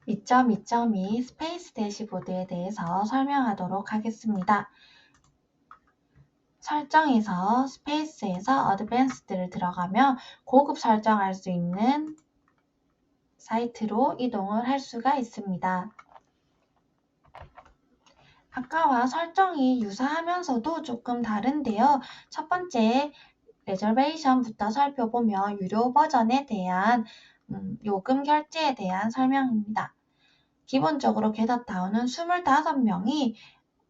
2.2.2 스페이스 대시보드에 대해서 설명하도록 하겠습니다. 설정에서 스페이스에서 어드밴스드를 들어가면 고급 설정할 수 있는 사이트로 이동을 할 수가 있습니다. 아까와 설정이 유사하면서도 조금 다른데요. 첫 번째 레저베이션부터 살펴보면 유료 버전에 대한 요금 결제에 대한 설명입니다. 기본적으로 겟업타운은 25명이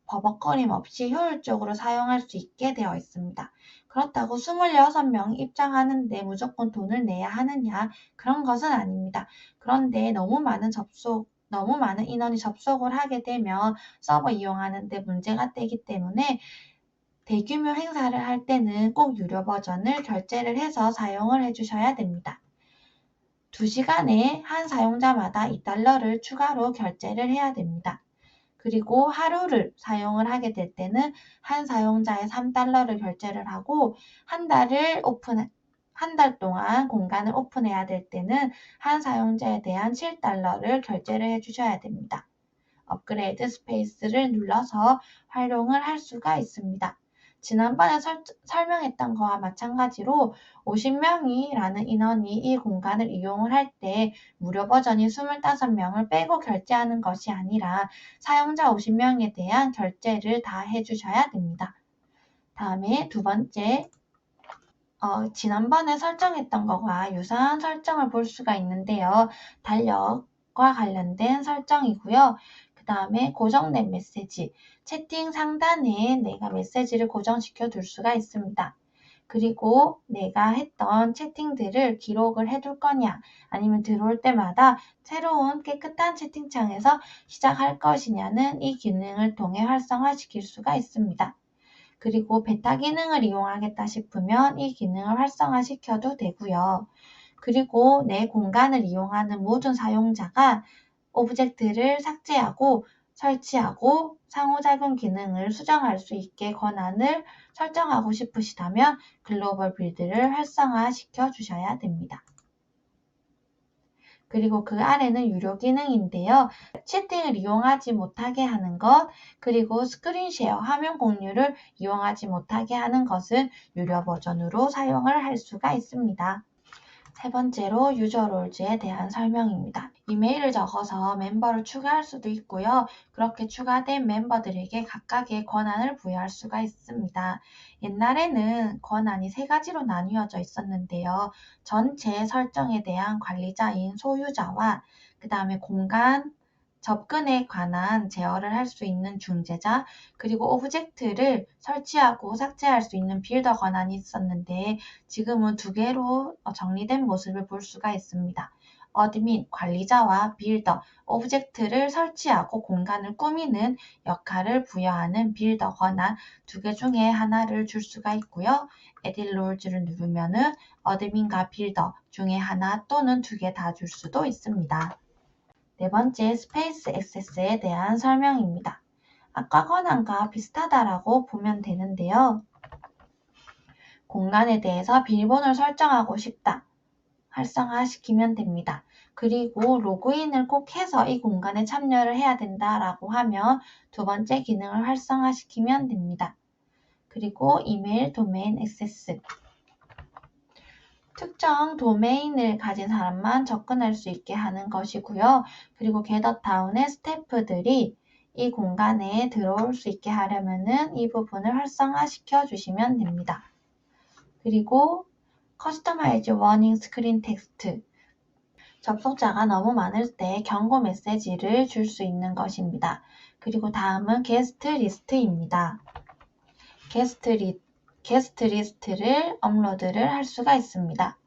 버벅거림 없이 효율적으로 사용할 수 있게 되어 있습니다. 그렇다고 26명이 입장하는데 무조건 돈을 내야 하느냐, 그런 것은 아닙니다. 그런데 너무 많은 인원이 접속을 하게 되면 서버 이용하는 데 문제가 되기 때문에 대규모 행사를 할 때는 꼭 유료 버전을 결제를 해서 사용을 해주셔야 됩니다. 2시간에 한 사용자마다 $2를 추가로 결제를 해야 됩니다. 그리고 하루를 사용을 하게 될 때는 한 사용자에 $3를 결제를 하고 한 달 동안 공간을 오픈해야 될 때는 한 사용자에 대한 $7를 결제를 해주셔야 됩니다. 업그레이드 스페이스를 눌러서 활용을 할 수가 있습니다. 지난번에 설명했던 거와 마찬가지로 50명이라는 인원이 이 공간을 이용을 할 때 무료 버전이 25명을 빼고 결제하는 것이 아니라 사용자 50명에 대한 결제를 다 해주셔야 됩니다. 다음에 두 번째, 지난번에 설정했던 것과 유사한 설정을 볼 수가 있는데요. 달력과 관련된 설정이고요. 그 다음에 고정된 메시지, 채팅 상단에 내가 메시지를 고정시켜 둘 수가 있습니다. 그리고 내가 했던 채팅들을 기록을 해둘 거냐, 아니면 들어올 때마다 새로운 깨끗한 채팅창에서 시작할 것이냐는 이 기능을 통해 활성화시킬 수가 있습니다. 그리고 베타 기능을 이용하겠다 싶으면 이 기능을 활성화시켜도 되고요. 그리고 내 공간을 이용하는 모든 사용자가 오브젝트를 삭제하고 설치하고 상호작용 기능을 수정할 수 있게 권한을 설정하고 싶으시다면 글로벌 빌드를 활성화시켜 주셔야 됩니다. 그리고 그 아래는 유료 기능인데요. 채팅을 이용하지 못하게 하는 것, 그리고 스크린 쉐어, 화면 공유를 이용하지 못하게 하는 것은 유료 버전으로 사용을 할 수가 있습니다. 세 번째로 유저 롤즈에 대한 설명입니다. 이메일을 적어서 멤버를 추가할 수도 있고요. 그렇게 추가된 멤버들에게 각각의 권한을 부여할 수가 있습니다. 옛날에는 권한이 3가지로 나뉘어져 있었는데요. 전체 설정에 대한 관리자인 소유자와 그 다음에 공간, 접근에 관한 제어를 할 수 있는 중재자, 그리고 오브젝트를 설치하고 삭제할 수 있는 빌더 권한이 있었는데 지금은 2개로 정리된 모습을 볼 수가 있습니다. 어드민, 관리자와 빌더, 오브젝트를 설치하고 공간을 꾸미는 역할을 부여하는 빌더 권한 2개 중에 하나를 줄 수가 있고요. 에딧 롤즈를 누르면은 어드민과 빌더 중에 하나 또는 2개 다 줄 수도 있습니다. 네 번째, 스페이스 액세스에 대한 설명입니다. 아까 권한과 비슷하다라고 보면 되는데요. 공간에 대해서 비밀번호를 설정하고 싶다. 활성화시키면 됩니다. 그리고 로그인을 꼭 해서 이 공간에 참여를 해야 된다라고 하면 2번째 기능을 활성화시키면 됩니다. 그리고 이메일 도메인 액세스. 특정 도메인을 가진 사람만 접근할 수 있게 하는 것이고요. 그리고 겟업타운의 스태프들이 이 공간에 들어올 수 있게 하려면은 이 부분을 활성화시켜 주시면 됩니다. 그리고 커스터마이즈 워닝 스크린 텍스트. 접속자가 너무 많을 때 경고 메시지를 줄 수 있는 것입니다. 그리고 다음은 게스트 리스트입니다. 게스트 리스트를 업로드를 할 수가 있습니다.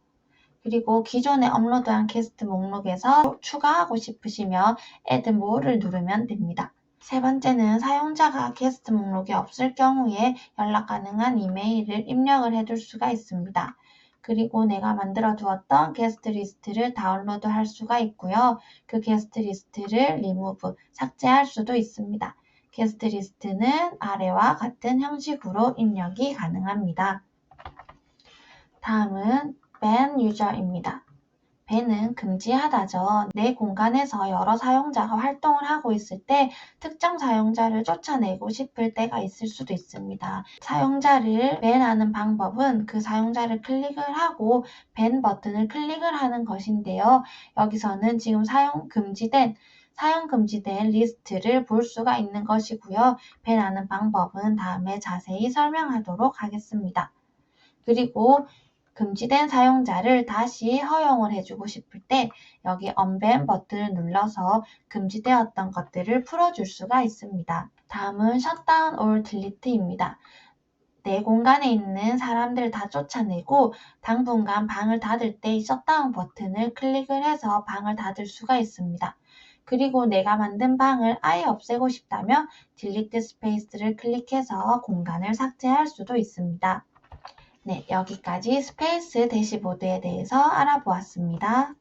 그리고 기존에 업로드한 게스트 목록에서 추가하고 싶으시면 Add More를 누르면 됩니다. 세 번째는 사용자가 게스트 목록에 없을 경우에 연락 가능한 이메일을 입력을 해둘 수가 있습니다. 그리고 내가 만들어 두었던 게스트 리스트를 다운로드 할 수가 있고요. 그 게스트 리스트를 리무브, 삭제할 수도 있습니다. 게스트 리스트는 아래와 같은 형식으로 입력이 가능합니다. 다음은 ban user입니다. 밴은 금지하다죠. 내 공간에서 여러 사용자가 활동을 하고 있을 때 특정 사용자를 쫓아내고 싶을 때가 있을 수도 있습니다. 사용자를 밴하는 방법은 그 사용자를 클릭을 하고 밴 버튼을 클릭을 하는 것인데요. 여기서는 지금 사용 금지된 리스트를 볼 수가 있는 것이고요. 밴하는 방법은 다음에 자세히 설명하도록 하겠습니다. 그리고 금지된 사용자를 다시 허용을 해주고 싶을 때 여기 언밴 버튼을 눌러서 금지되었던 것들을 풀어줄 수가 있습니다. 다음은 셧다운 올 딜리트입니다. 내 공간에 있는 사람들 다 쫓아내고 당분간 방을 닫을 때 이 셧다운 버튼을 클릭을 해서 방을 닫을 수가 있습니다. 그리고 내가 만든 방을 아예 없애고 싶다면 딜리트 스페이스를 클릭해서 공간을 삭제할 수도 있습니다. 네, 여기까지 스페이스 대시보드에 대해서 알아보았습니다.